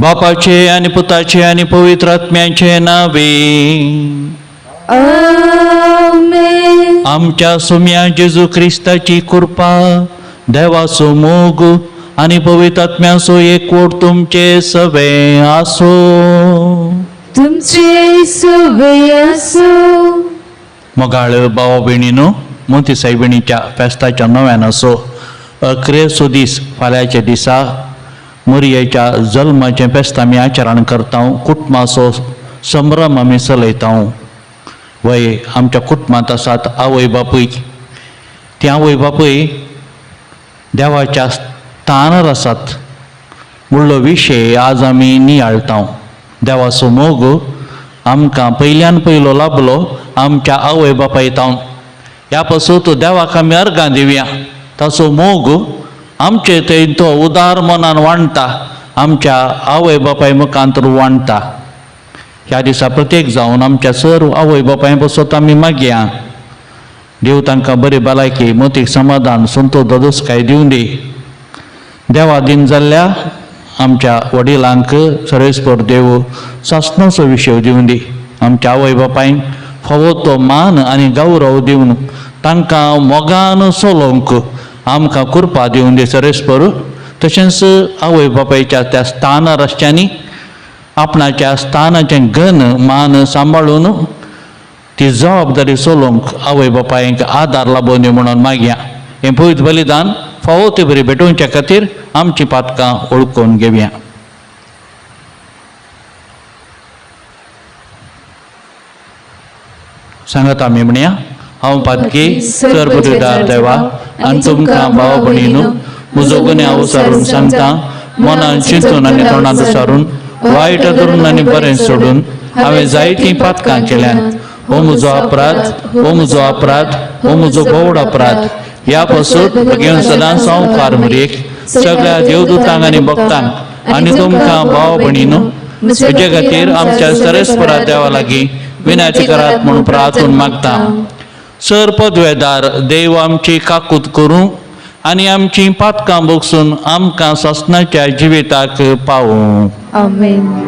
बापाचे आणि पुताचे आणि पवित्र आत्म्याचे नावे. आमेन. आमच्या सुम्या जेजू ख्रिस्ताची कृपा, देवाचो मोग आणि पवित्र आत्म्याचो एकवट तुमचे सवे आसो. तुमचे सवे असो. मोगाळ भावा भयणीनो, मोती सायबिणीच्या फेस्ताच्या नव्यान असो 11 दीस फाल्याच्या दिसा मोरयेच्या जल्माचें फेस्त आमी आचरण करता. कुटुंबाचो संभ्रम आमी चलयता. वय आमच्या कुटुंबांत आसात आवय बापूय. त्या आवय बापूय देवाच्या स्थानार आसात म्हणलो विशय आज आमी नियाळटा. देवाचो मोग आमकां पयल्यान पयलो लाभलो आमच्या आवय बापायतावन. ह्या पासून तो देवाक आमी अर्गां दिवया. ताचो मोग आमचे थंय तो उदार मनान वाण्टा, आमच्या आवय बापाय मुखांतर वाण्टा. ह्या दिसा प्रत्येक जावन आमच्या सर्व आवय बापाय पासत आमी मागया. देव तांकां बरी भलायकी, मोतीक समाधान, संतोष दोदोसकाय दिवं दी. देवा दिन जाल्ल्या आमच्या वडिलांक सर्वेस्पर देव सासणाचो विशय दिवं दी. आमच्या आवय बापायक फावो तो मान आनी गौरव दिवन तांकां मोगान चलोवंक आमकां कृपा दिवं दी सर्वेस्पर. तशेंच आवय बापायच्या त्या स्थानार आसच्यांनी आपणाच्या स्थानाचें घन मान सांबाळून ती जबाबदारी चलोवंक आवय बापायक आदार लाभून दी म्हणून मागया. हें पवित्र बलिदान फावो ती बरी भेटोवच्या खातीर आमची पातकां ओळखून घेवया. सांगात आमी म्हणया. हांव पातकी सर्वपदार देवा आनी तुमकां भाव भयणीनो, म्हजो गुन्यांव विचारून सांगता. मनान चिंतून आनी तोंडान विचारून वायट धरून आनी बरें सोडून हांवें जायतीं पातकां केल्यात. हो म्हजो अपराध, हो म्हजो अपराध, हो म्हजो बोवड अपराध. ह्या पासून घेवन सदांच संवकार मुरेक सगळ्या देवदूतांक आनी भक्तांक आनी तुमकां भाव भयणीनो हेजे खातीर आमच्या सर्वेस्परा देवा लागीं विनंती करात म्हणून प्रार्थून मागता. सर पदवेदार देव आमची काकूत करूं आनी आमची पातकां भोगसून आमकां ससनाच्या जिविताक पावूं. आमेन.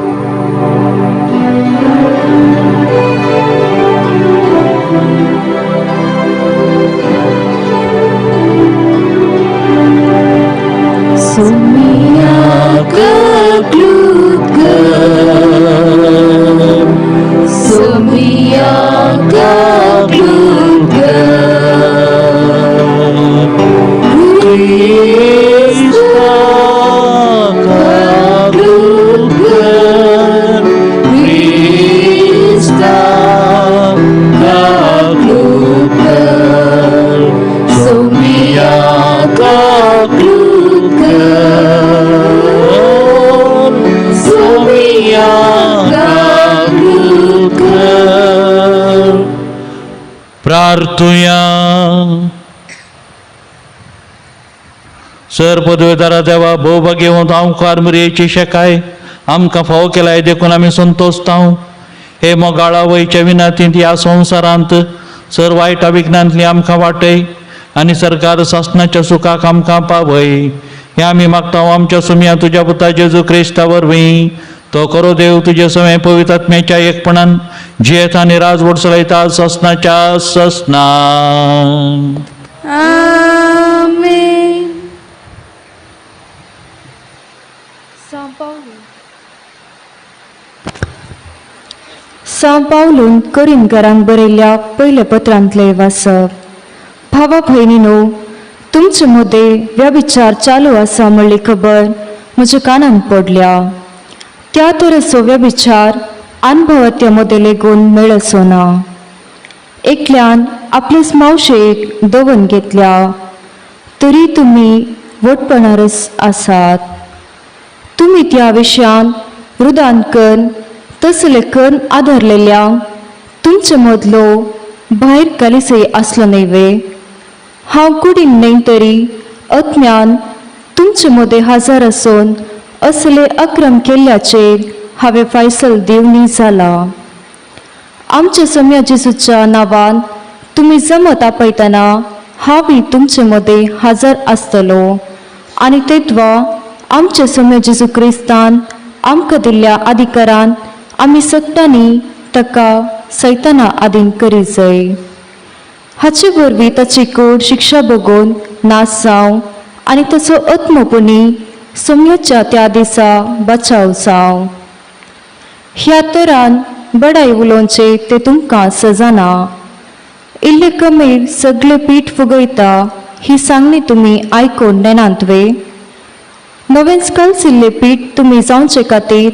प्रार्थुया. सर पदवेदारा देवा भोवभाग्यवंत आमकार मुरयेची शेकाय आमकां फावो केलाय देखून आमी संतोषता. हे मोगाळा वयच्या विनातींत ह्या संवसारांत सर वायटा विघ्नांतली आमकां वाटय आनी सरकार सासणाच्या सुखाक आमकां पावय. हे आमी मागता आमच्या सुम्या तुज्या पुता जेजू क्रिस्ता वरवीं. तो करो देव तुजे सवे पवित्र आत्म्याच्या एकपणान जियेत आनी राजवट चलयता ससनाच्या ससना. आमेन. सांव पावलून करिंदकारांक बरयल्ल्या पयल्या पत्रांतले वाचप. भावा भयणीनो, तुमचे मदें व्यभिचार चालू आसा म्हणली खबर म्हज्या कानान पडल्या. त्या तरेचो व्यभिचार अनुभवत्या मदें लेगून मेळचो ना. एकल्यान आपलेच मावशेक दवन घेतल्या तरी तुमी वटपणारच आसात. तुमी त्या विशयान हृदांकन तसले कन आदरलेल्यांक तुमचे मदलो भायर कालिसय आसलो न्हय. हांव कुडीन न्हय तरी अज्ञान तुमचे मदें हजर आसून असले अक्रम केल्ल्याचेर हांवें फैसल दिवनी जाला. आमच्या सम्या जेजूच्या नांवान तुमी जमत आपयतना हांवूय तुमचे मदें हजर आसतलो आनी तेदवा आमचे सम्या जेजू क्रिस्तान आमकां दिल्ल्या अधिकारान आमी सक्तांनी ताका सैताना आधीन करी जाय. हाचे वरवीं ताची कूड शिक्षा भोगून नाश जावं आनी ताचो आत्मपुनी सोम्याच्या त्या दिसा बचाव जावं. ह्या तरान बडाय उलोवचे ते तुमकां सजाना. इल्ले कमीर सगळे पीठ फुगयता ही सांगणी तुमी आयकून नेनांतवे. नवें कलसिल्ले पीठ तुमी जावचे खातीर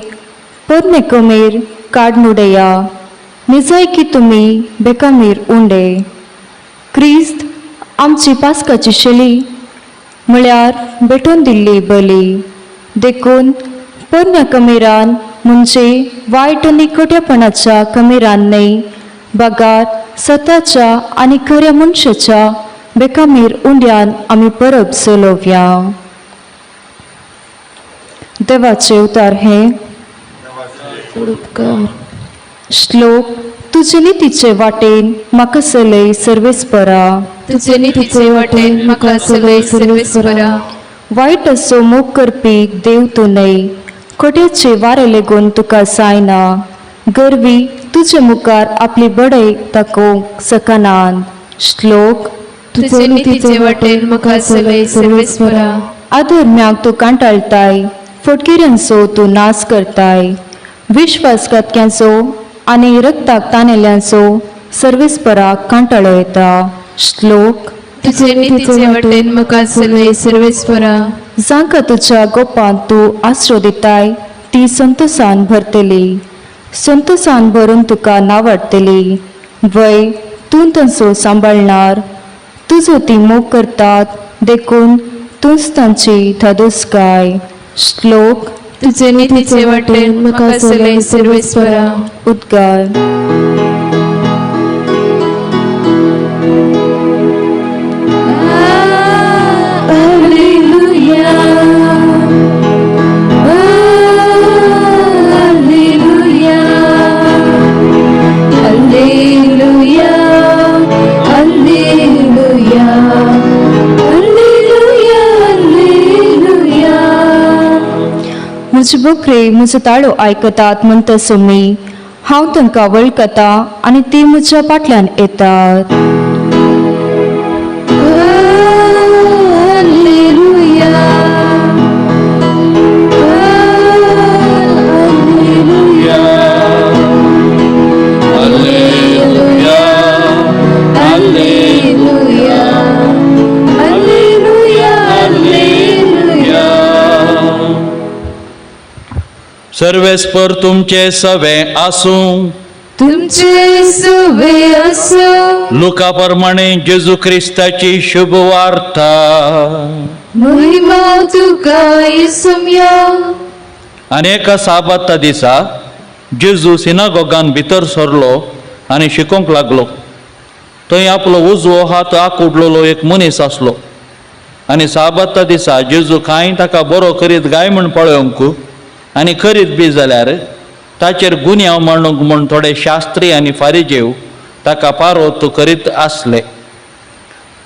पोरणे कमीर काडून उडया. निजायकी तुमी बेकामीर उंडे. क्रिस्त आमची पास्काची शेली म्हळ्यार भेटून दिल्ली बली. देखून पोरण्या कमीरान म्हणजे वायट आनी खोटेपणाच्या कमीरान न्हय, बगार सताच्या आनी खऱ्या मनशाच्या बेकामीर उंड्यान आमी परब चलोवया. देवाचे उतार हे. श्लोक. तुजे नितीचे वाटेन म्हाका चलय सर्वेस्परा. तुजे नितीचे वाटेन म्हाका चलय सर्वेस्परा. वायट असो मोग करपी देव तूं न्हय, खोट्याचे वारे लेगून तुका जायना. गरवी तुजे मुखार आपली बडय दाखोवंक सकनान. श्लोक. तुजे नितीचे वाटेन म्हाका चलय सर्वेस्परा. अधर्म्याक तूं कांटाळटाय, फटकिऱ्यांचो तूं नाश करताय. विश्वासघातक्यांचो आनी रक्ताक ताणेल्यांचो सर्वेस्पराक कांटाळो येता. श्लोक. तुजे नितीचे वाटेन म्हाका चलय सर्वेस्परा. जांकां तुज्या गोपांत तूं आश्रो दिताय ती संतोषान भरतली. संतोषान भरून तुका नावाडटली. वय तूं तांचो सांबाळणार. तुजो ती मोग करतात देखून तूंच तांची धादोसकाय. श्लोक. तुजे नितीचे वाटेन म्हाका चलय सर्वेस्परा. उद्गार. म्हजे बोकरे म्हजो ताळो आयकतात म्हणटा सुमी. हांव तांकां वळखता आनी ती म्हज्या फाटल्यान येतात. सर्वेस्पर तुमचे सवे आसूं. तुमचे सवे आसूं. लुका प्रमाणे जेजू ख्रिस्ताची शुभ वार्ता. महिमा तुका येसुम्या. आनी एका साबाता दिसा जेजू सिनागोगान भितर सरलो आनी शिकोवंक लागलो. थंय आपलो उजवो हात आंकुडलेलो एक मनीस आसलो. आनी साबाता दिसा जेजू कांय ताका बरो करीत गाय म्हण पळोवंक आनी करीत बी जाल्यार ताचेर गुन्यांव मांडूंक म्हूण थोडे शास्त्री आनी फारिजेव ताका पारोत करीत आसले.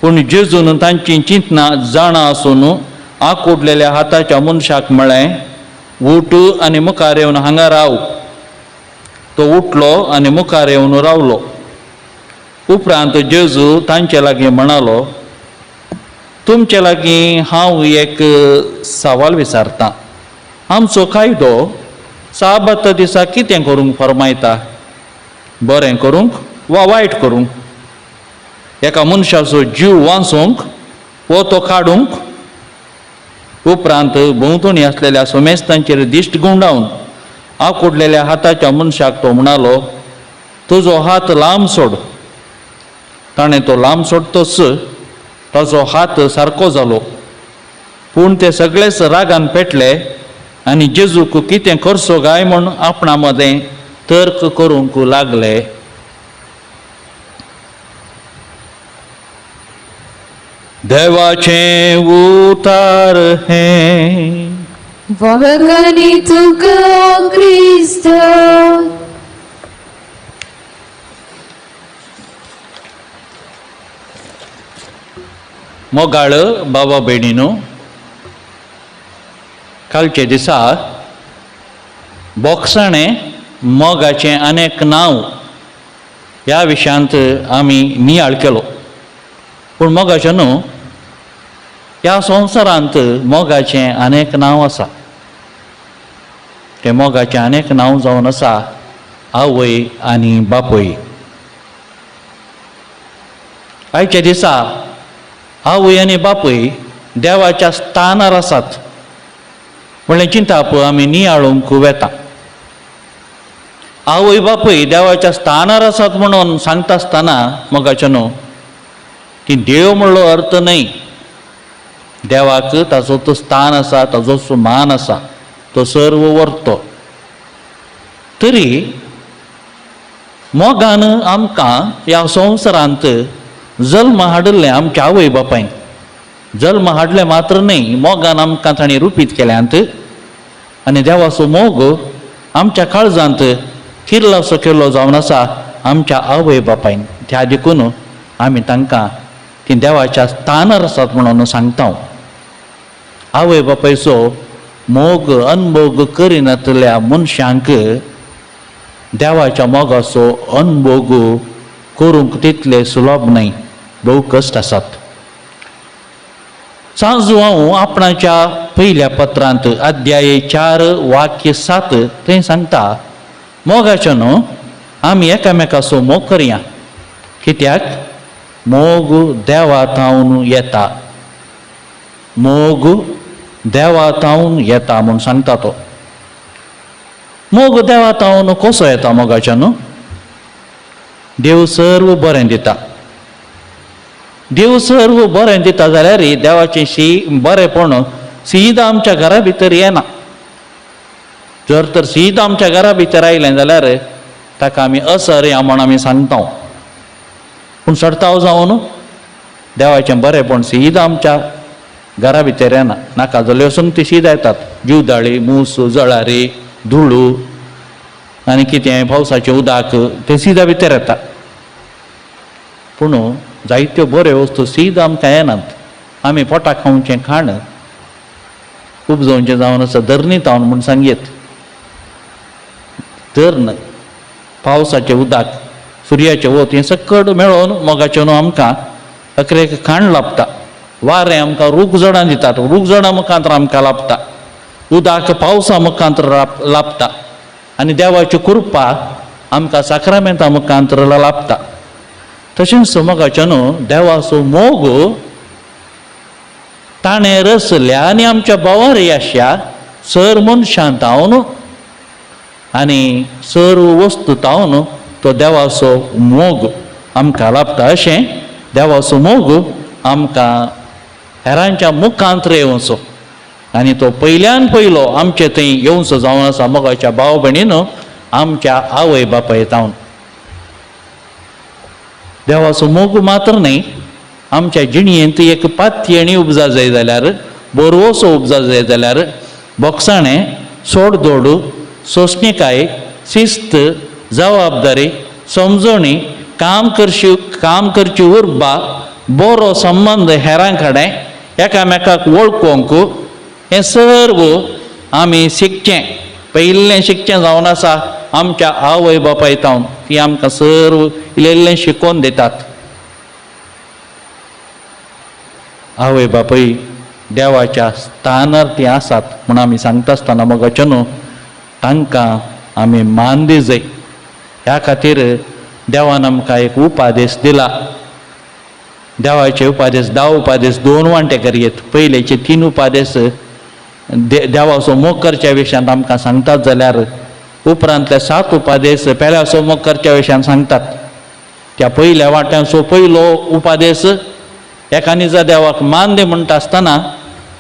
पूण जेजून तांची चिंतना जाणा आसून आंकुडलेल्या हाताच्या मनशाक म्हळें, उठ आनी मुखार येवन हांगा राव. तो उठलो आनी मुखार येवन रावलो. उपरांत जेजू तांचे लागीं म्हणालो, तुमचे लागीं हांव एक सवाल विचारतां. आमचो कायदो साबात दिसा कितें करूंक फरमायता? बरें करूंक वा वायट करूंक? एका मनशाचो जीव वाचोवंक वो तो काडूंक? उपरांत भोंवतणी आसलेल्या सोमेस्तांचेर दिश्ट गुंडावन आंकुडलेल्या हाताच्या मनशाक तो म्हणालो, तुजो हात लांब सोड. ताणें तो लांब सोडतोच ताचो हात सारको जालो. पूण ते सगळेच रागान पेटले आनी जेजूक कितें करचो गाय म्हूण आपणा मदें तर्क करूंक लागले. देवाचें उतार हें. वगनी तुका क्रिस्त. मोगाळ बाबा भयणीनो, कालचे दिसा बोगसाणें मोगाचें अनेक नांव ह्या विशयांत आमी नियाळ केलो. पूण मोगाचें न्हू, ह्या संवसारांत मोगाचें अनेक नांव आसा. तें मोगाचें अनेक नांव जावन आसा आवय आनी बापूय. आयच्या दिसा आवय आनी बापूय देवाच्या स्थानार आसात म्हणलें चिंता पळय आमी नियाळूंक वेता. आवय बापूय देवाच्या स्थानार आसात म्हणून सांगता आसतना मोगाचें न्हू की देव म्हणलो अर्थ न्हय. देवाक ताचो तो स्थान आसा, ताचो मान आसा, तो सर्व व्हरतो. तरी मोगान आमकां ह्या संवसारांत जल्म हाडले आमच्या आवय बापायन. जल्म हाडले मात्र न्हय, मोगान आमकां ताणें रुपीत केल्यांत आनी देवाचो मोग आमच्या काळजांत किर्लासो केल्लो जावन आसा आमच्या आवय बापायन. त्या देखून आमी तांकां ती देवाच्या स्थानार आसात म्हणून सांगता. आवय बापायचो मोग अनभोग करिनातल्या मनशांक देवाच्या मोगाचो अनभोग करूंक तितले सुलभ न्हय, भोव कश्ट आसात. सांजू हांव आपणाच्या पयल्या पत्रांत अध्याय 4 वाक्य 7 थंय सांगता मोगाचें न्हू आमी एकामेकाचो मोग करया, कित्याक मोग देवातावन येता. मोग देवातावन येता म्हूण सांगता तो. मोग देवातावन कसो येता मोगाचें न्हू? देव सर्व बरें दिता. देव सर्व बरें दिता जाल्यार देवाचें बरेंपण सीद आमच्या घरा भितर येना. जर तर सीद आमच्या घरा भितर आयलें जाल्यार ताका आमी असर म्हूण आमी सांगता. पूण सडताव जावन देवाचें बरेंपण सीद आमच्या घरा भितर येना. नाका जाल्यो संगती सीद येतात. जीवदाळी, मूस, जळारी, धुळू आनी कितें पावसाचें उदक तें सिदा भितर येता. पूण जायत्यो बऱ्यो वस्तू सीद आमकां येनात. आमी पोटाक खावचें खाण उपजोवचें जावन आसा धरणी तावन म्हूण सांगयत. धरण, पावसाचें उदक, सुर्याचें वत हें सकट मेळोन मोगाचें न्हू आमकां अकरेक खाण लाभता. वारें आमकां रूख जडां दितात, रूख जडां मुखांतर आमकां लाभता. उदक पावसा मुखांतर लाभता आनी देवाची कृपा आमकां साक्रामेंता मुखांतर लाभता. तशेंच मोगाचें न्हू देवाचो मोग ताणें रचल्या आनी आमच्या बोवार आशा सर मनशां तावन आनी सर्व वस्तू तावन तो देवाचो मोग आमकां लाभता. अशें देवाचो मोग आमकां हेरांच्या मुखांतर येवचो आनी तो पयल्यान पयलो आमचे थंय येवचो जावन आसा मोगाच्या भाव भयणीन आमच्या आवय बापाय तावन. देवाचो मोग मात्र न्हय, आमच्या जिणयेंत एक पातयेणी उपजा जाय जाल्यार, बोरवोसो उपजा जाय जाल्यार बोगसाणें, सोडदोड, सोंसणीकाय, शिस्त, जबाबदारी, समजणी, काम करची उर्बा, बरो संबंद हेरां कडेन, एकामेकाक वळखूंक हें सर्व आमी शिकचें. पयलें शिकचें जावन आसा आमच्या आवय बापाय तावन. ती आमकां सर्व इल्लें शिकोवन दितात. आवय बापूय देवाच्या स्थानार ती आसात म्हूण आमी सांगता आसतना मोगाचें न्हू तांकां आमी मान दी जाय. ह्या खातीर देवान आमकां एक उपादेश दिला. देवाचे उपादेश 10 उपादेश 2 वांटे करयेत. पयलेचे 3 उपादेश देवाचो मोग करच्या विशयांत आमकां सांगतात जाल्यार उपरांतले 7 उपादेश पेल्याचो मोग करच्या विशयान सांगतात. त्या पयल्या वाट्याचो पयलो उपादेश एका निजा देवाक मान दे म्हणटा आसतना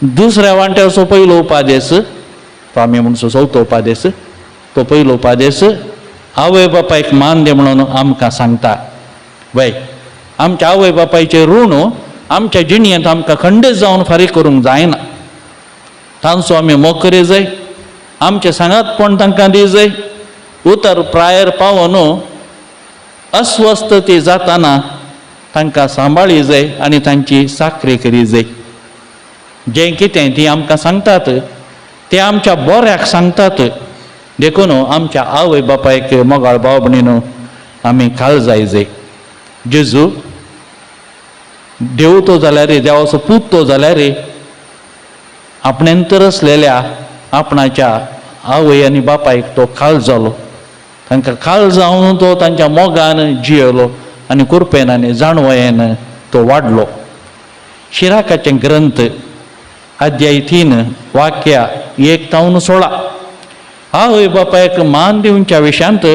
दुसऱ्या वांट्याचो पयलो उपादेश तो आमी म्हणचो 4थो उपादेश, तो पयलो उपादेश आवय बापायक मान दे म्हणून आमकां सांगता. वय आमच्या आवय बापायचें ऋण आमच्या जिणयेंत आमकां खंडीत जावन फारीक करूंक जायना. तांचो आमी मोग करी जाय. आमचें सांगातपण तांकां दी जाय. उतर प्रायर पावोन अस्वस्थती जाताना तांकां सांबाळी जाय आनी तांची साखरी करी जाय. जें कितें ती आमकां सांगतात तें आमच्या बऱ्याक सांगतात. देखून आमच्या आवय बापायक मोगाळ भाव भयणीनो आमी काळजाय जेजू देव तो जाल्यार देवाचो पूत तो जाल्यार आपणेंतर असलेल्या आपणाच्या आवय आनी बापायक तो काळ जालो, तांकां काळ जावन तो तांच्या मोगान जियेलो आनी कुरपेन आनी जाणवयेन तो वाडलो. शिराकाचे ग्रंथ अध्याय 3 वाक्या 1-16. आवय बापायक मान दिवच्या विशयांत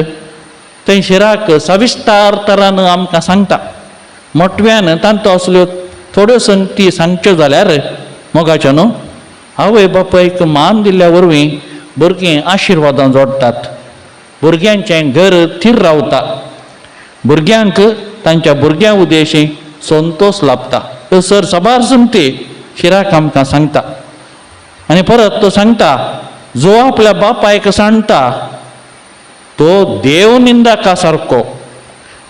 थंय शिराक सविस्तार तरान आमकां सांगता. मोटव्यान तांतो असल्यो थोड्यो संगती सांगच्यो जाल्यार मोगाच्या न्हू, आवय बापायक मान दिल्ल्या वरवीं भुरगीं आशिर्वादां जोडटात, भुरग्यांचें घर थीर रावता, भुरग्यांक तांच्या भुरग्यां उदेशी संतोष लाभता. तो सर सबार संगती शिराक आमकां सांगता. आनी परत तो सांगता, जो आपल्या बापायक सांडटा तो देव निंदाका सारको,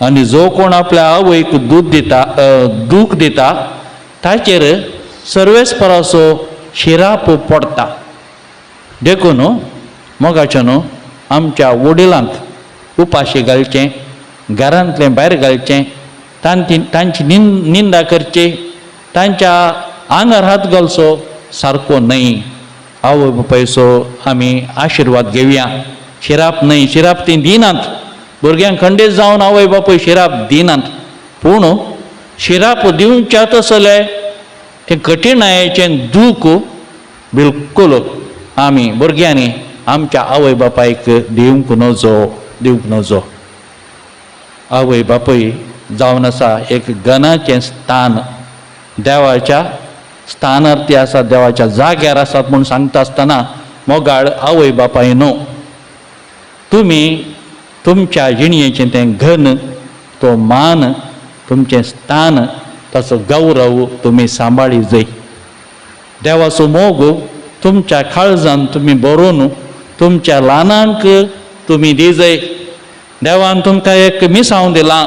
आनी जो कोण आपल्या आवयक दूख दिता ताचेर सर्वेस्पराचो शिराप पडटा. देखून मोगाच्या न्हू आमच्या वडिलांक उपाशी घालचें, घरांतलें भायर घालचें, तांची निंदा करची, तांच्या आंगार हात घालचो सारको न्हय. आवय बापायचो आमी आशिर्वाद घेवया, शिराप न्हय. शिराप ती दिनात, भुरग्यांक खंडीत जावन आवय बापूय शिराप दिनात, पूण शिराप दिवच्यात आसले तें कठीणायेचें दूख बिलकुल आमी भुरग्यांनी आमच्या आवय बापायक दिवंक नजो. आवय बापूय जावन आसा एक गनाचें स्थान, देवाच्या स्थानार ती आसा, देवाच्या जाग्यार आसात म्हूण सांगता आसतना मोगाळ आवय बापाय न्हू, तुमी तुमच्या जिणयेचें तें घन, तो मान, तुमचें स्थान, ताचो गौरव तुमी सांबाळी जाय. देवाचो मोग तुमच्या काळजान तुमी बरोवन तुमच्या ल्हानांक तुमी दिजय. देवान तुमकां एक मिसांव दिलां,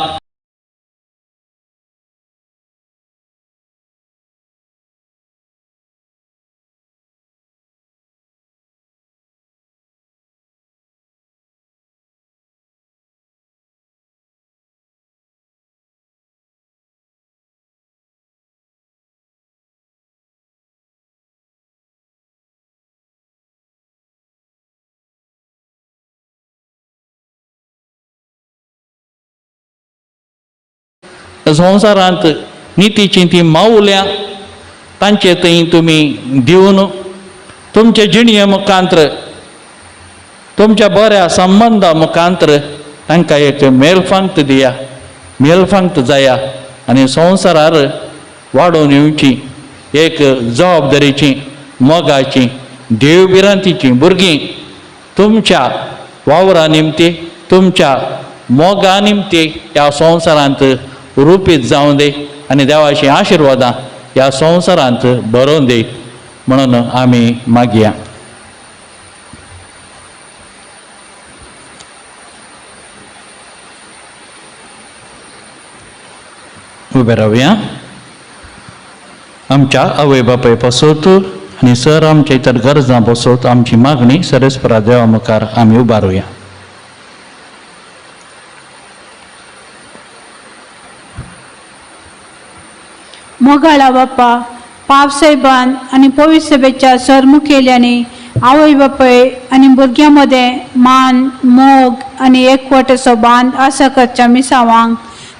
संवसारांत नितीची ती माऊल्या तांचे थंय तुमी दिवन तुमचे जिणये मुखांत्र, तुमच्या बऱ्या संबंदा मुखांत्र तांकां एक मेलफांक्त दिया, मेलफांक्त जाया आनी संवसारार वाडोवन येवची एक जबाबदारीची, मोगाची, देवबिरांतीची भुरगीं तुमच्या वावरा निमती, तुमच्या मोगा निमती ह्या संवसारांत रुपीत जावं दे आनी देवाची आशिर्वादां ह्या संवसारांत बरोवन दे म्हणून आमी मागया. उबे रावया. आमच्या आवय बापाय पासत आनी सर आमच्या इतर गरजां पासत आमची मागणी सरस्परा देवा मुखार आमी उबारुया. मोगाळा बाप्पा, पाप साहेबान आणि पवित्र सभेच्या सरमुखेल्याने आवय बापाय आणि भुरग्यांमध्ये मान, मोग आणि एकवटाचो बांध आसा करच्या मिसावांक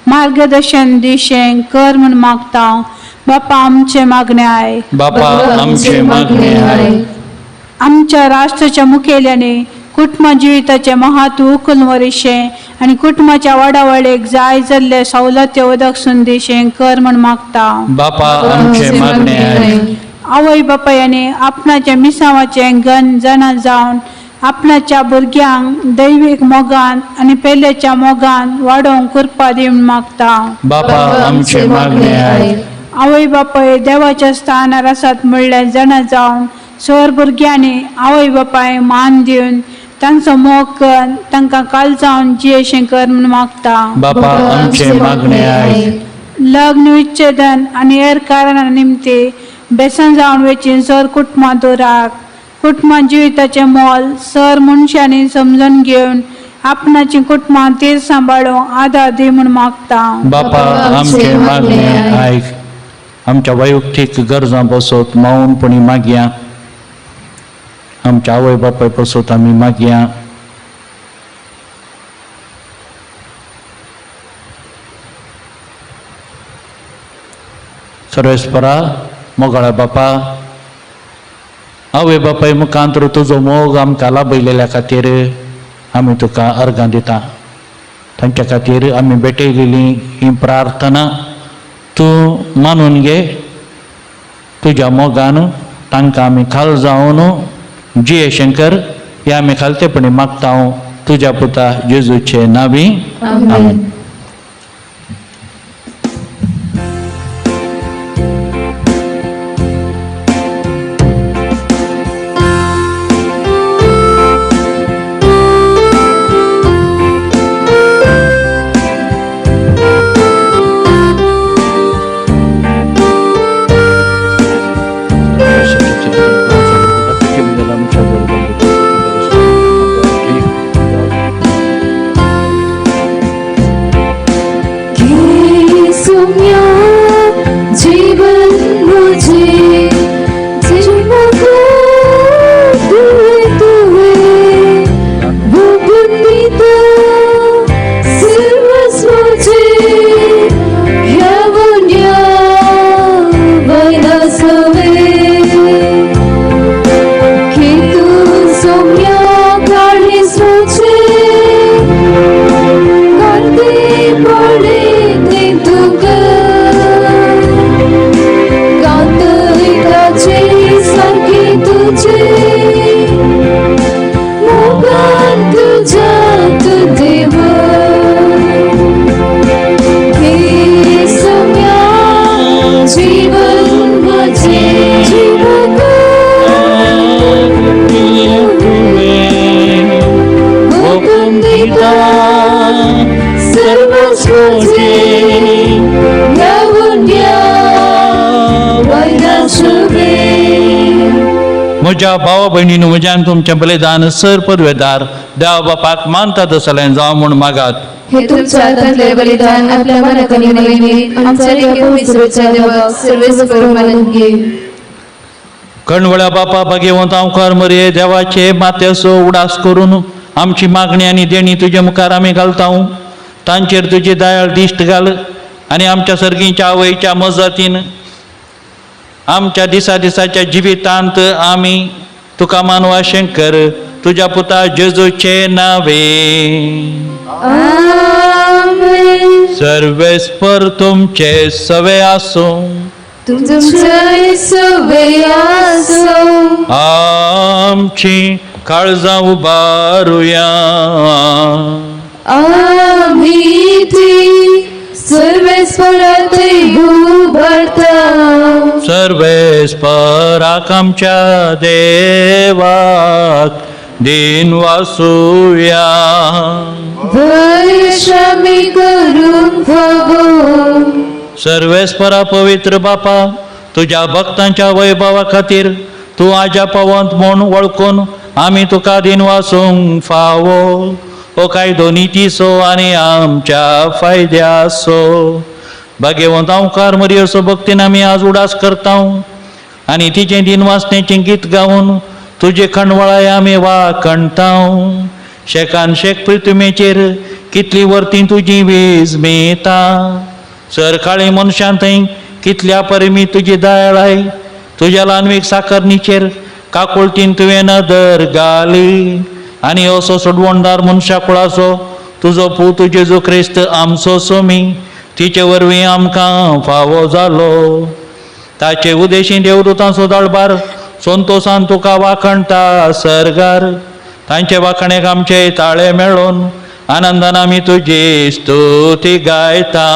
मार्गदर्शन दिशें कर म्हूण मागता. बाप्पा आमचे मागणे आहे. बापा आमचे मागणे आहे. आमच्या राष्ट्राच्या मुखेल्याने कुटुंब जिविताचे महत्व उखलून वरिशें आणि कुटुंबाच्या वाडावळेक जाय जाल्ले सवलती उदकसून दिशें कर म्हूण मागता. बापा आमचे मागणे आहे. आवय बापायाने आपणाच्या मिसावाचें गन जाणा जावन आपणाच्या भुरग्यांक दैवीक मोगान आणि पेल्याच्या मोगान वाडोवंक कृपा दिवन मागता. बापा आमचे मागणे आहे. आवय बापाय देवाच्या स्थानार आसात म्हणलें जाणा जावन सर भुरग्यांनी आवय बापाय मान दिवन तांचो मोग कर, तांकां काळजावन जियेशें कर म्हूण मागता. बापा आमचे मागणे आहे. लग्न विच्छेदन आणि हेर कारणा निमते बेसन जावन वेचीन सर कुटुंबां दोराक कुटुंबा जिविताचे मोल सर मनशांनी समजून घेऊन आपणाची कुटुंबा ते सांभाळून आधार दे म्हणून मागता. बापा आमचे मागणे ऐक, आमच्या वैयक्तिक गरजा बसत मौनपणी मागया. आमच्या आवय बापाय बसत आम्ही मागया. सर्वेस्परा मोगळा बापा, आवय बापाय मुखांतर तुजो मोग आमकां लाभयलेल्या खातीर आमी तुका अर्गां दिता. तांच्या खातीर आमी भेटयलेली ही प्रार्थना तूं मानून घे. तुज्या मोगान तांकां आमी खाल जावन जिये शंकर हे आमी खालतेपणी मागता तुज्या पुता जेजूचे नावी. आमेन. म्हज्या भावा भयणीन म्हज्यान तुमचें बलिदान सर पदवेदार देवा बापाक मानता तसलें जावं म्हूण मागात. हे तुमच्या हातांतले बलिदान आपल्या मनातली नवीन आमच्या पवित्रच्या देवाक सर्वेस्वर मानून घे. कणवळ्या बापा भाग्यवंत हांवकार मरे देवाचे माथ्याचो उडास करून आमची मागणी आनी देणी तुजे मुखार आमी घालता. तांचेर तुजी दयाळ दिश्ट घाल आनी आमच्या सर्गीच्या आवयच्या मजतीन आमच्या दिसाच्या जिवितांत आमी तुका मानवा शंकर तुज्या पुता जेजूचे नावे. आमेन. सर्वेस्पर तुमचे सवे आसूं. तुमचे सवे आसूं. आमची काळजां उबारुया. आमी ती सर्वेस्परात उबारता. सर्वेस्पराक आमच्या देवाक दिन वासुया. वैश्रामी करून फावो. सर्वेस्परा पवित्र बापा, तुझ्या भक्तांच्या वैभवा खातीर तूं आजा पवंत म्हूण वळखून आमी तुका दिन वासूंक फावो. ओ कायदो नितीसो आनी आमच्या फायद्यासो. भाग्यवंत हांवकार मरियेचो भक्तीन आमी आज उडास करता आनी तिचें दिन वाचनेचें गीत गावन तुजे खणवळाय आमी वाखणटा. शेकान शेक पृथ्वीचेर कितली वर्ती तुजी वीज मेता. सरकाळी मनशां थंय कितल्या परिमी तुजी दयाळाय. तुज्या ल्हानवीक साकरणीचेर काकुळटीन तुवें नदर घाली आनी असो सोडवणदार मनशा कुळाचो तुजो पूत जेजू क्रिस्त आमचो सोमी तिचे वरवीं आमकां फावो जालो. ताचे उदेशी देवदूतांचो दळबार संतोशान तुका वाखणटा सरगार. तांचे वाखणेक आमचे ताळे मेळोन आनंदान आमी तुजी स्तुती गायता.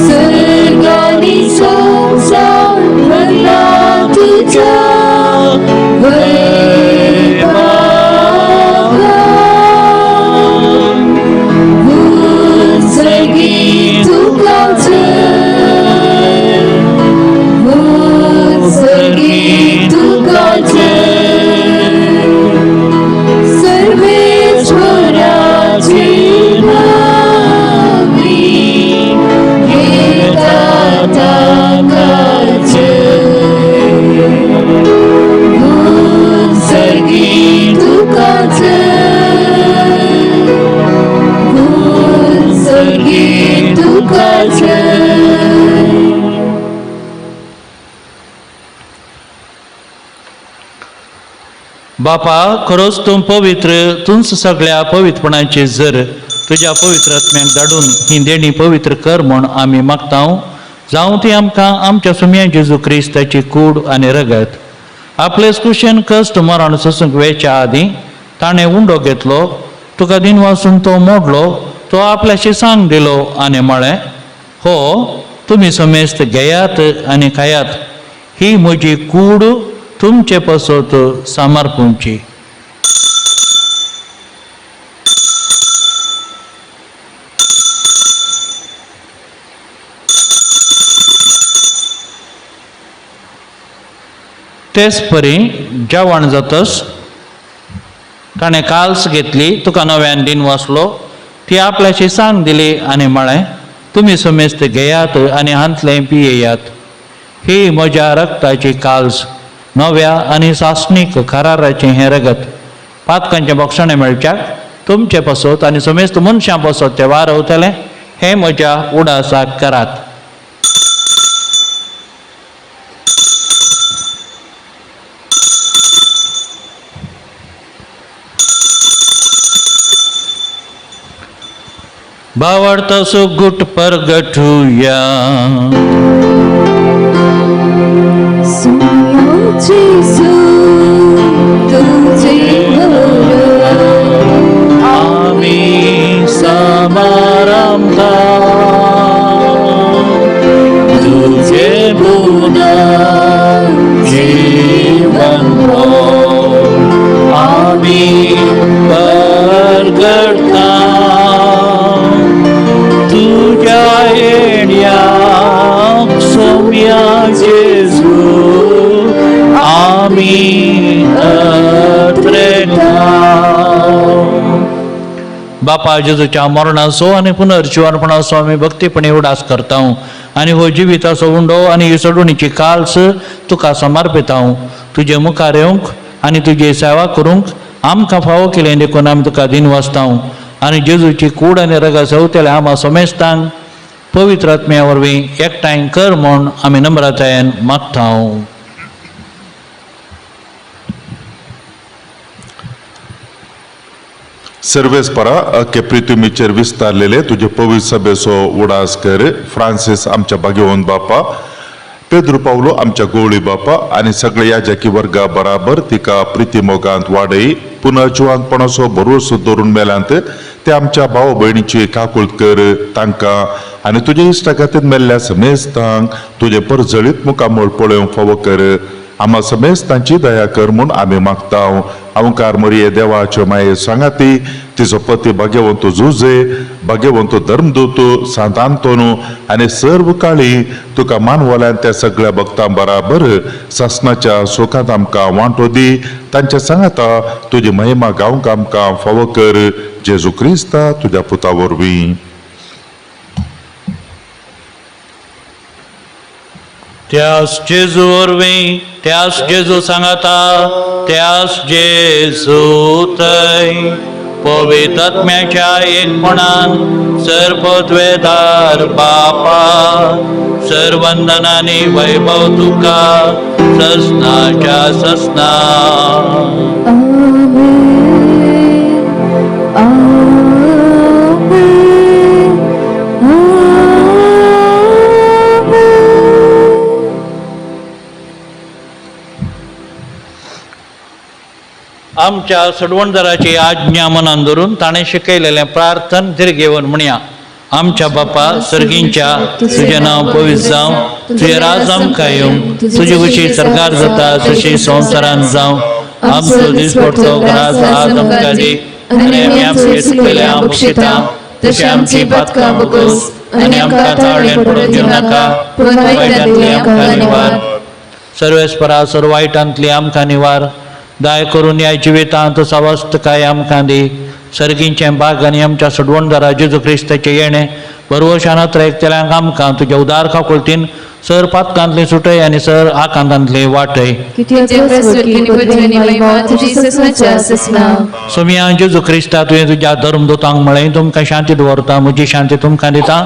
सर्गानी संसार भरला तुझा. बापा खरोच तूं पवित्र, तूंच सगळ्या पवित्रपणाचे जर तुज्या पवित्र आत्म्याक धाडून ही देणी पवित्र कर म्हूण आमी मागतां. जावं ती आमकां आमच्या सुम्या जेजू क्रिस्ताची कूड आनी रगत. आपले कुशेन कश्ट मरण सोसूंक वेच्या आदीं ताणें उंडो घेतलो, तुका दिन वाचून तो मोडलो, तो आपल्या शिसांक दिलो आनी म्हळें, हो तुमी समेस्त घेयात आनी खायात, ही म्हजी कूड तुमचे पसत समर्पूंची. तेच परी जेवण जातस ताणें काल्स घेतली, तुका नव्यान दिन वाचलो, ती आपल्या शिसांक दिली आनी म्हळें, तुमी समेस्त घेयात आनी हांतलें पियेयात, ही म्हज्या रक्ताची काल्स, नव्या आनी सासणीक कराराचें हें रगत. पातकांचें भक्षणें मेळच्याक तुमचे पसत आनी समेस्त मनशां पसत तें वारवतलें, हें म्हज्या उडासाक करात. भावार्थ सुगुट परगटूया. आम्ही समारंभा तुझे गुण जीवन आम्ही परगटता तुझ्या येण्याक सोम्या जेजू आम्ही अत्रेता. बापा जेजूच्या मरणाचो आनी पुनर्जीवनपणाचो आमी भक्तीपणे उडास करता आनी हो जिविताचो उंडो आनी ही सोडुणीची काल्स तुका समर्पिता. तुजे मुखार येवंक आनी तुजी सेवा करूंक आमकां फावो केलें देखून आमी तुका दिन वाचता आनी जेजूची कूड आनी रगत सेवतले आमा समेस्तांक पवित्र आत्म्या वरवीं एकठांय कर म्हूण आमी नम्रतायेन मागता. सर्वेस्परा के प्रितुमीचेर विस्तारलेले तुझे पवित्र सभेचो उडास कर. फ्रांसीस आमच्या भाग्यवंत बापा, पेद्रू पावलो आमच्या गोवळी बापा आनी सगळे याजकी वर्गा बराबर तिका प्रितीमोगांत वाडय. पुनर्जीवनपणाचो भरोसो दवरून मेल्यांत ते आमच्या भाव भयणीची काकुळट कर तांकां आनी तुजे इश्टागतींत मेल्ल्या समेस्तांक तुजे परजळीत मुखामळ पळोवंक फावो कर. आम्हा समेस्तांची दया कर म्हूण आमी मागता. अवंकार मरिये देवाच्यो माये सांगाती, तिचो पती भाग्यवंत जुजे, भाग्यवंत धर्मदूत सांत आंतोनू आनी सर्व काळी तुका मानवल्यान त्या सगळ्या भक्तां बराबर ससनाच्या सुखांत आमकां वांटो दी. तांच्या सांगाता तुजी महिमा गावंक आमकां फावो कर. जेजू क्रिस्ता तुज्या पुता वरवीं. त्यास जेजू वरवीं, त्यास जेजू सांगाता, त्यास जेजू थंय पवित्र आत्म्याच्या एकपणान सर्वत्वेदार बापा सर्वंदनानी वैभव तुका ससनाच्या ससना. आमच्या सडवणदाराची आज्ञा मनान धरून ताणें शिकयलेलें प्रार्थन दिर्घेवन म्हणया. आमच्या बापा सर्गींच्या, तुजें नांव पवित्र जावं, तुजें राज आमकां येवं, तुजे कुशी सरकार जाता तशी संवसारांत जावं. आमचो दिसपडटो आज आमकां दी आनी आमी आमचे चुकलेल्या बक्षिता तशी आमची पातकां बगोस आनी आमकां ताळ्यान पडूंक दिवं नाका, पूण वायटांतली आमकां निवार. सर्वेस्परा सर्व वायटांतली आमकां निवार. दाय करून ह्या जिवितांत सावस्त काय आमकां दी. सर्गींचें बाग आनी आमच्या सडवणदारा जेजू क्रिस्ताचें येणें बरोवशान ऐकतल्यांक आमकां तुज्या उदार काकुळटीन सर पातकांतली सुटय आनी सर आकांतांतली वाटय. सोम्या जेजू क्रिस्ता तुवें तुज्या धर्मदूतांक म्हळें, तुमकां शांती दवरता, म्हजी शांती तुमकां दिता.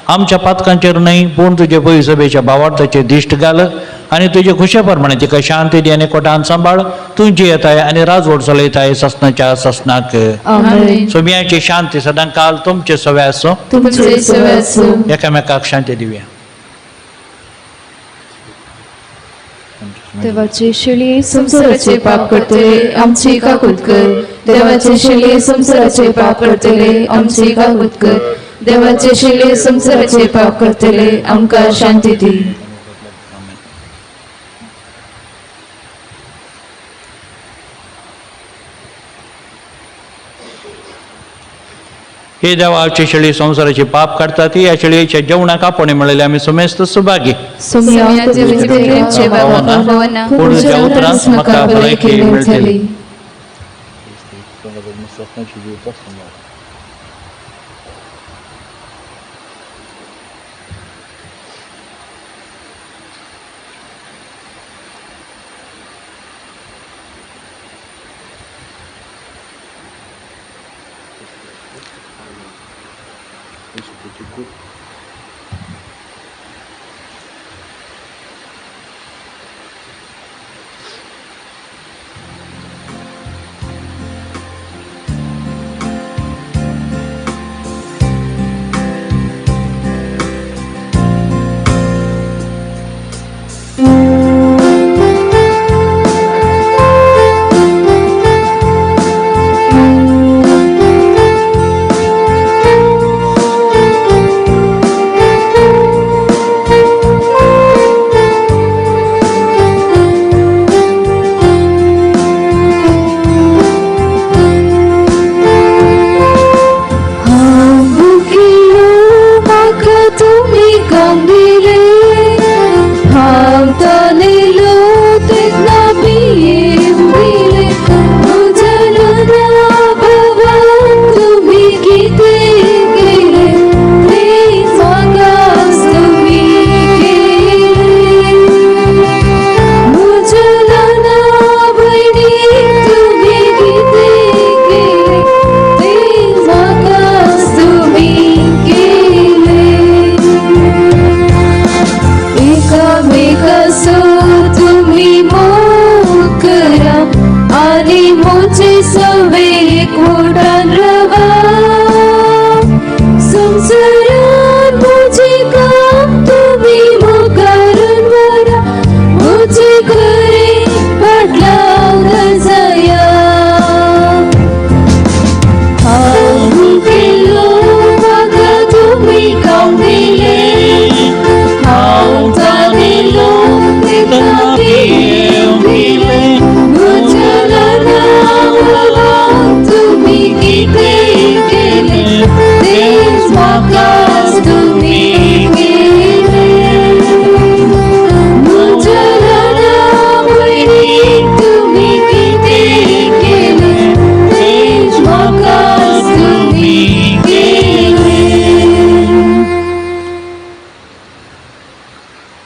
आमच्या पातकांचेर न्हय पूण तुजे पवित्र सभेच्या भावार्थाचेर दिश्ट घाल आणि तुझे खुशेप्रमाणे तिका शांती दी आणि कोटान सांभाळ तुझी येत आहे आणि राजवट चलयत आहे ससनाच्या ससनाक आमेन. सोम्याची शांती सदां काल तुमचे सवय असो तुमचे सवय असो. एकामेकाक शांती दिव्या. देवाची शिळी संसाराचे पाप करतले आमची काकूत कर. देवाचे शिले संसाराचे पाप करतले आमची काकूत कर. देवाचे शिले संसाराचे पाप करतले आमका शांती दी. हे देवाची शेळी संसाराचे पाप काढतात या शेळीच्या जेवणाक आपण मिळाले आम्ही सुमेस्त सुभागी सोम्याचे विजयचे बाबा भवना पुढच्या उतरास मका बरे केली मिळतली.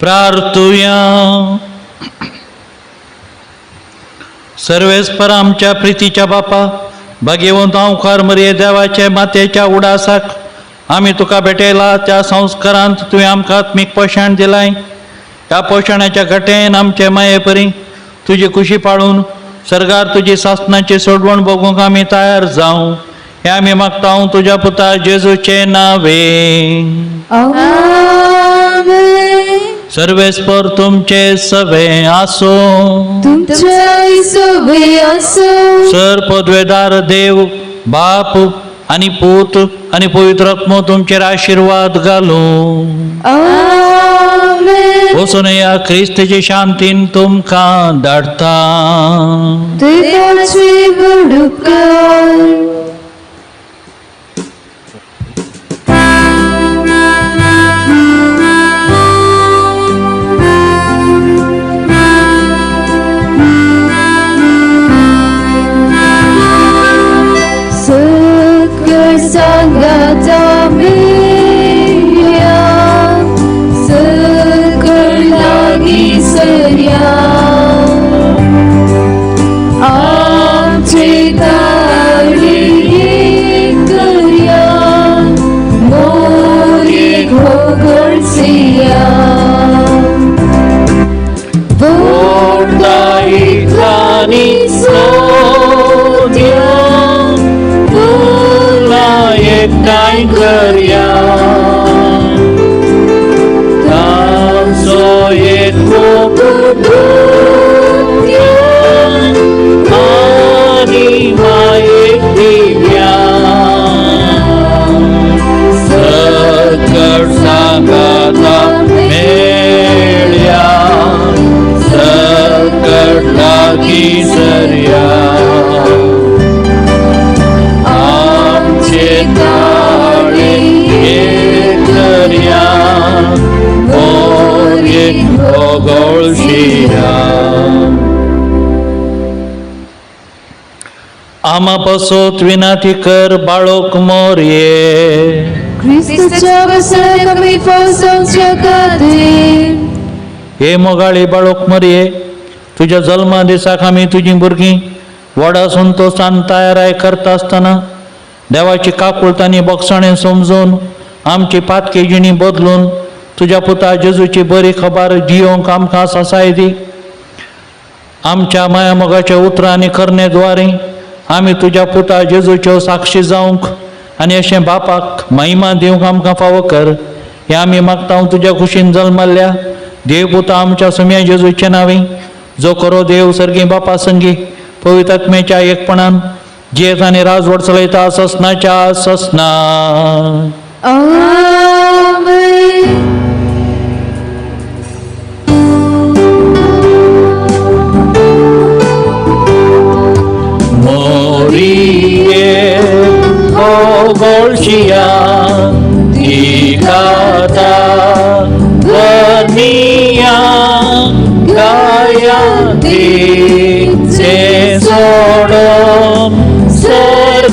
प्रार्थूया. सर्वेस्पर आमच्या प्रीतीच्या बापा भाग्यवंत अंकार मरिये देवाचे मातेच्या उडासाक आम्ही तुका भेटयला त्या संस्कारांत तुवें आमकां आत्मीक पोषण दिलाय. त्या पोषणाच्या घटेन आमचे माये परी तुजी खुशी पाळून सर्गार तुजी सासनाची सोडवण बघूंक आमी तयार जावं हे आमी मागता तुझ्या पुता जेजूचे नावे. सर्वेस्पर तुमचे सवे आसो. तुमचे सवे आसो. सर पदवेदार देव बाप आणि पूत आणि पवित्र आत्मो तुमचेर आशीर्वाद घालू. वचून या ख्रिस्ताची शांतीन तुमकां धाडटा. देवाची बडुकार. आमचे तारी एकठांय करया तांचो एक आणि मायेक दिव्या सकट सांगाता मेळ्या सकट लागी सरया आमचे ताळे एक करया मोर एक ओगळशिया आमा पसोत विनाती कर बाळोक मोरये ख्रिस्ताच्या वसण कमी फसवच्या खातीर हे मोगाळी बाळोक मरये तुझ्या जल्मा दिसाक आमी तुझी भुरगीं व्हडा संतोशान तयाराय करता आसतना देवाची काकुळतांनी बोगसणें समजून आमची पातकी जिणी बदलून तुझ्या पुता जेजूची बरी खबर जियोंक आमकां सासाय दी आमच्या माया मोगाच्या उतरां आनी करण्याद्वारे आमी तुझ्या पुता जेजूच्यो साक्षी जावंक आनी अशें बापाक महिमा दिवंक आमकां फावो कर हें आमी मागता तुझ्या कुशीन जल्मल्ल्या देव पुता आमच्या सुम्या जेजूचे नांवे जो करो देव सर्गी बापा संगी पवित्र आत्म्याच्या एकपणान जेत आनी राजवट चलयता ससनाच्या ससना आमेन. मोरिये ओगळशिया दिकाता वनिया गाया दिचे सोडून स्वर्गारास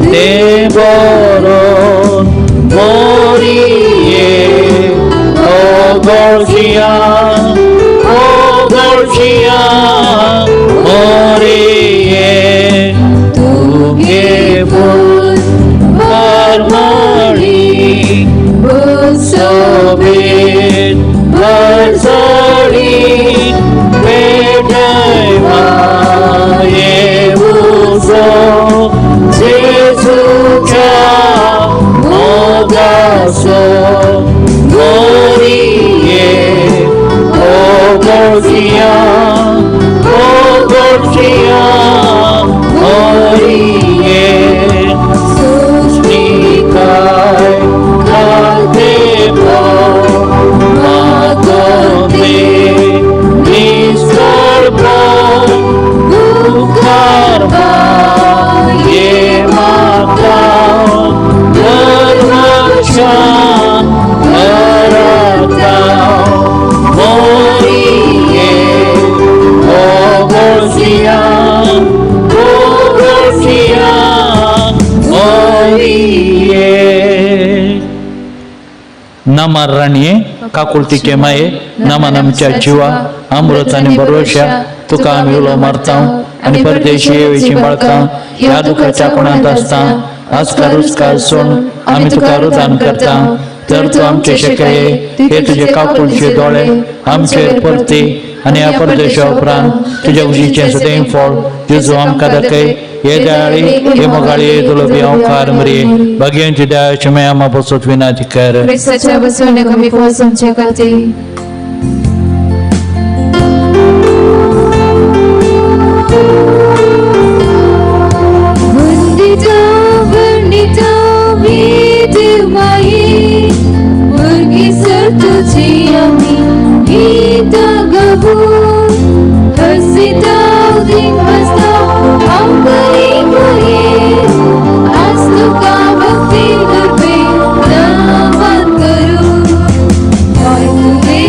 ते बरोन मोरिये ओगळशिया ओगळशिया मोरिये तुगे फूल परमळी सोबीत भरसळी पेटय माये उजो जेजूच्या मोगासो मोरिये ओगळशिया ओगळशिया मोरिये सृष्टिकाय काते मागोते निसर्ग दुःखार ये माता धर्मशान करता मोरिये ओगळशिया ओगळशिया मोरिये नमर राणये काकुळतीचे माये नमन आमच्या जिवा अमृत आणि भरोशा तुका आमी उलो मारता आणि परदेशी येवेची बाळका ह्या दुखाच्या कोणात असता आजकार उस्कार सोड आमी तुका रुदान करता तर तू आमचे शेकये हे तुझे काकुळचे दोळे आमचेर परती आणि ह्या परदेशा उपरांत तुझ्या उशीचे सदैव फळ जेजू आमकां दाखय हे दयाळी हे मोगाळी तुलो बियांकार मरी भगवंती दयाची मे आमा बसत विनाती कर ख्रिस्ताच्या वसण कमी फसवच्या खातीर वंदिता वंदिता वेद माये वर्गी सर तुझी आमी गीत गावू हसिता उदिक हसता आमकरी मोये आज तुका भक्ती करपे नामान करू हाय तुवे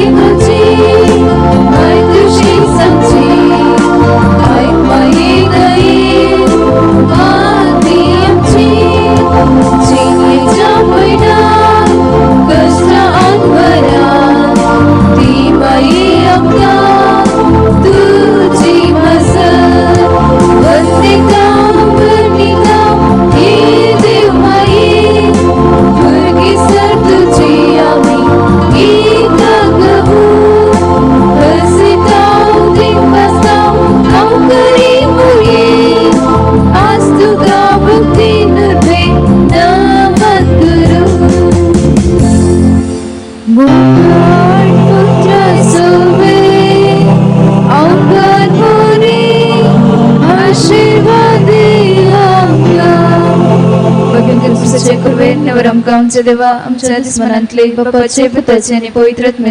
भगवंत कृपेचे कुर्वे नवर आमकां आमचे देवा आमच्या मनांतले बापाचे पुताचे आणि पवित्र आत्म्याचे